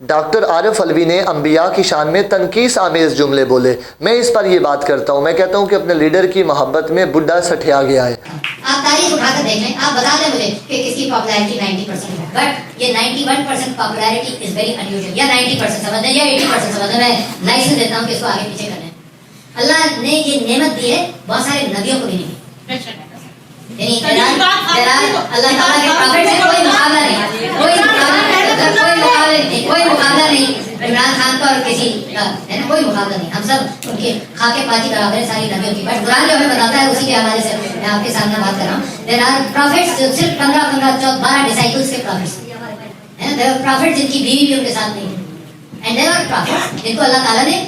Doctor Arif Alvi نے انبیاء کی شان میں تنقیص آمیز جملے بولے. میں اس پر یہ بات کرتا ہوں، میں کہتا ہوں کہ اپنے لیڈر کی محبت میں بڈھا سٹھیا گیا ہے. آپ تاریخ اٹھا کر دیکھ لیں، آپ بتا دیں مجھے کہ کس کی پاپولیرٹی 90% ہے، بٹ یہ 91% پاپولیرٹی از ویری انیوژل. یا 90% سمجھ لیں یا 80% سمجھ لیں، میں لائسنس دیتا ہوں کہ اس کو آگے پیچھے کر لیں. اللہ نے یہ نعمت دی ہے بہت سارے نبیوں کو بھی نہیں دی. یعنی اللہ تعالیٰ کے پروفٹ سے کوئی مقابلہ نہیں، کوئی مقابلہ نہیں عمران خان کا اور کسی کا، ہے نا، کوئی مقابلہ نہیں. ہم سب ان کی خاکے پاچی برابر ہیں ساری نبیوں کی. بٹ قرآن جو ہمیں بتاتا ہے اسی کے حوالے سے میں آپ کے سامنے بات کر رہا ہوں. دیر آر پروفٹس جو صرف 12 ڈسائپلس کے پروفٹس ہیں. دیر آر پروفٹس جن کی بیوی بھی ان کے ساتھ نہیں ہے. اینڈ دیر آر پروفٹس جن کو اللہ تعالیٰ نے.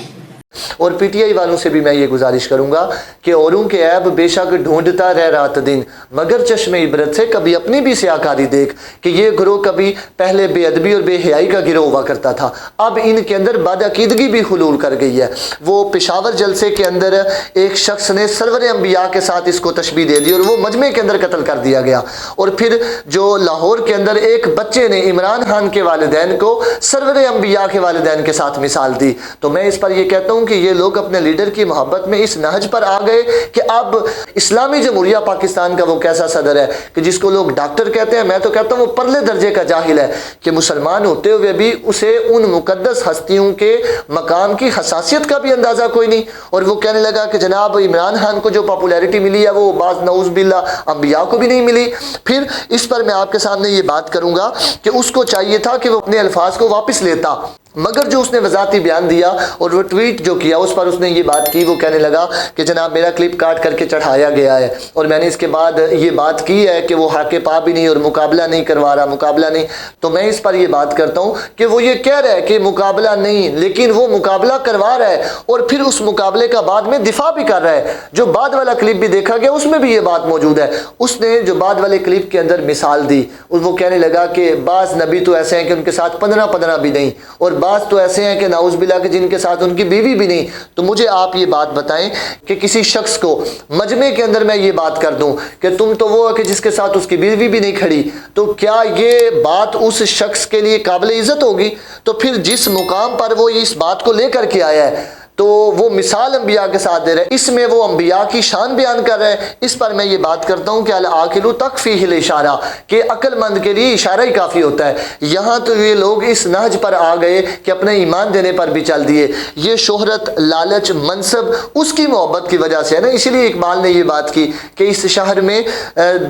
اور پی ٹی آئی والوں سے بھی میں یہ گزارش کروں گا کہ اوروں کے عیب بے شک ڈھونڈتا رہ رات دن، مگر چشم عبرت سے کبھی اپنی بھی سیاکاری دیکھ کہ یہ گروہ کبھی پہلے بے ادبی اور بے حیائی کا گروہ ہوا کرتا تھا، اب ان کے اندر بدعقیدگی بھی حلول کر گئی ہے. وہ پشاور جلسے کے اندر ایک شخص نے سرور انبیاء کے ساتھ اس کو تشبیہ دے دی اور وہ مجمع کے اندر قتل کر دیا گیا. اور پھر جو لاہور کے اندر ایک بچے نے عمران خان کے والدین کو سرور انبیاء کے والدین کے ساتھ مثال دی. تو میں اس پر یہ کہتا ہوں کہ یہ لوگ اپنے لیڈر کی محبت میں اس نہج پر آ گئے کہ اب اسلامی جمہوریہ پاکستان کا وہ کیسا صدر ہے کہ جس کو لوگ ڈاکٹر کہتے ہیں. میں تو کہتا ہوں وہ پرلے درجے کا جاہل ہے کہ مسلمان ہوتے ہوئے بھی اسے ان مقدس ہستیوں کے مقام کی حساسیت کا بھی اندازہ کوئی نہیں. اور وہ کہنے لگا کہ جناب عمران خان کو جو پاپولیرٹی ملی ہے وہ بعض نعوذ باللہ انبیاء کو بھی نہیں ملی. پھر اس پر میں آپ کے سامنے یہ بات کروں گا کہ اس کو چاہیے تھا کہ وہ اپنے الفاظ کو واپس لیتا، مگر جو اس نے وضاحتی بیان دیا اور وہ ٹویٹ جو کیا اس پر اس نے یہ بات کی. وہ کہنے لگا کہ جناب میرا کلپ کاٹ کر کے چڑھایا گیا ہے اور میں نے اس کے بعد یہ بات کی ہے کہ وہ حق پا بھی نہیں اور مقابلہ نہیں کروا رہا، مقابلہ نہیں. تو میں اس پر یہ بات کرتا ہوں کہ وہ یہ کہہ رہا ہے کہ مقابلہ نہیں، لیکن وہ مقابلہ کروا رہا ہے اور پھر اس مقابلے کا بعد میں دفاع بھی کر رہا ہے. جو بعد والا کلپ بھی دیکھا گیا اس میں بھی یہ بات موجود ہے. اس نے جو بعد والے کلپ کے اندر مثال دی اور وہ کہنے لگا کہ بعض نبی تو ایسے ہیں کہ ان کے ساتھ 15 بھی نہیں، اور بعض تو ایسے ہیں کہ نعوذ باللہ کہ جن کے ساتھ ان کی بیوی بھی نہیں. تو مجھے آپ یہ بات بتائیں کہ کسی شخص کو مجمع کے اندر میں یہ بات کر دوں کہ تم تو وہ ہے کہ جس کے ساتھ اس کی بیوی بھی نہیں کھڑی، تو کیا یہ بات اس شخص کے لیے قابل عزت ہوگی؟ تو پھر جس مقام پر وہ اس بات کو لے کر کے آیا ہے تو وہ مثال انبیاء کے ساتھ دے رہے ہیں، اس میں وہ انبیاء کی شان بیان کر رہے ہیں. اس پر میں یہ بات کرتا ہوں کہ العاقل تکفیہ الاشارہ، کہ عقل مند کے لیے اشارہ ہی کافی ہوتا ہے. یہاں تو یہ لوگ اس نہج پر آ گئے کہ اپنے ایمان دینے پر بھی چل دیے. یہ شہرت، لالچ، منصب اس کی محبت کی وجہ سے ہے نا. اسی لیے اقبال نے یہ بات کی کہ اس شہر میں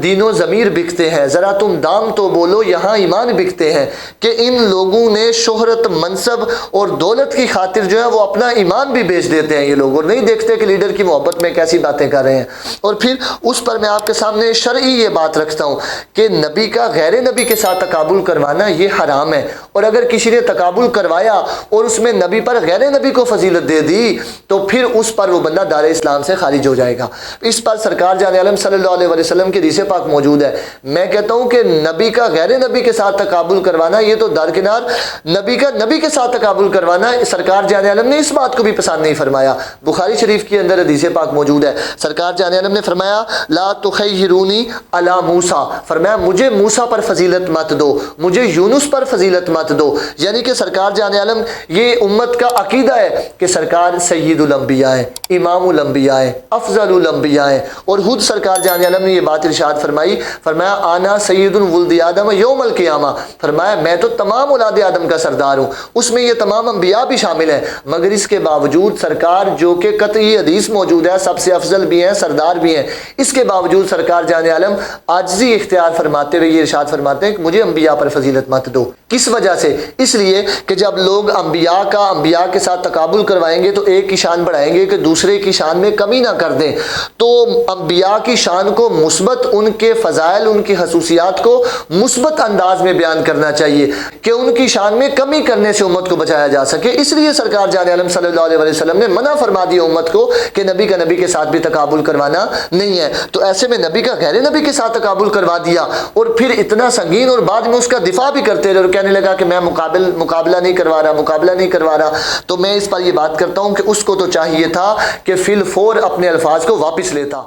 دین و ضمیر بکتے ہیں، ذرا تم دام تو بولو یہاں ایمان بکتے ہیں. کہ ان لوگوں نے شہرت، منصب اور دولت کی خاطر جو ہے وہ اپنا ایمان بھی بیچ دیتے ہیں یہ لوگ، اور نہیں دیکھتے کہ لیڈر کی محبت میں کیسی باتیں کر رہے ہیں. اور پھر اس پر میں آپ کے سامنے شرعی یہ بات رکھتا ہوں کہ نبی کا غیر نبی کے ساتھ تقابل کروانا یہ حرام ہے. اور اگر کسی نے تقابل کروایا اور اس میں نبی پر غیر نبی کو فضیلت دے دی تو پھر اس پر وہ بندہ دار اسلام سے خارج ہو جائے گا. اس پر سرکار جان عالم صلی اللہ علیہ وسلم کی حدیث پاک موجود ہے. میں کہتا ہوں کہ نبی کا غیر نبی کے ساتھ تقابل کروانا یہ تو درکنار، نبی کا نبی کے ساتھ تقابل کروانا سرکار جان عالم نے اس بات کو بھی پسند نہیں فرمایا. بخاری شریف کے اندر حدیث پاک موجود ہے. سرکار جان عالم نے فرمایا لا تخیرونی علی موسیٰ، فرمایا مجھے موسیٰ پر فضیلت مت دو، مجھے یونس پر فضیلت مت دو. یعنی کہ سرکار جان عالم یہ امت کا عقیدہ ہے کہ سرکار سید الانبیاء ہے، امام الانبیاء ہے، افضل الانبیاء ہے. اور خود سرکار جان عالم نے یہ بات ارشاد فرمائی، فرمایا آنا سید ولد آدم یوم القیامہ، فرمایا میں تو تمام اولاد آدم کا سردار ہوں. اس میں یہ تمام انبیاء بھی شامل ہیں، مگر اس کے باوجود سرکار جو کہ قطعی حدیث موجود ہے سب سے افضل بھی ہیں، سردار بھی ہیں، اس کے باوجود سرکار جان عالم عاجزی اختیار فرماتے ہوئے یہ ارشاد فرماتے ہیں کہ مجھے انبیاء پر فضیلت مت دو. کس وجہ سے؟ اس لیے کہ جب لوگ انبیاء کے ساتھ تقابل کروائیں گے تو ایک کی شان بڑھائیں گے کہ دوسرے کی شان میں کمی نہ کر دیں. تو انبیاء کی شان کو مثبت، ان کے فضائل، ان کی خصوصیات کو مثبت انداز میں بیان کرنا چاہیے کہ ان کی شان میں کمی کرنے سے امت کو بچایا جا سکے. اس لیے سرکار جان عالم صلی اللہ علیہ وسلم نے منع فرما دیا امت کو کہ نبی کا نبی کے ساتھ بھی تقابل کروانا نہیں ہے. تو ایسے میں نبی کا غیر نبی کے ساتھ تقابل کروا دیا اور پھر اتنا سنگین، اور بعد میں اس کا دفاع بھی کرتے رہے اور کہنے لگا کہ میں مقابلہ نہیں کروا رہا. تو میں اس پر یہ بات کرتا ہوں کہ اس کو تو چاہیے تھا کہ فی الفور اپنے الفاظ کو واپس لیتا.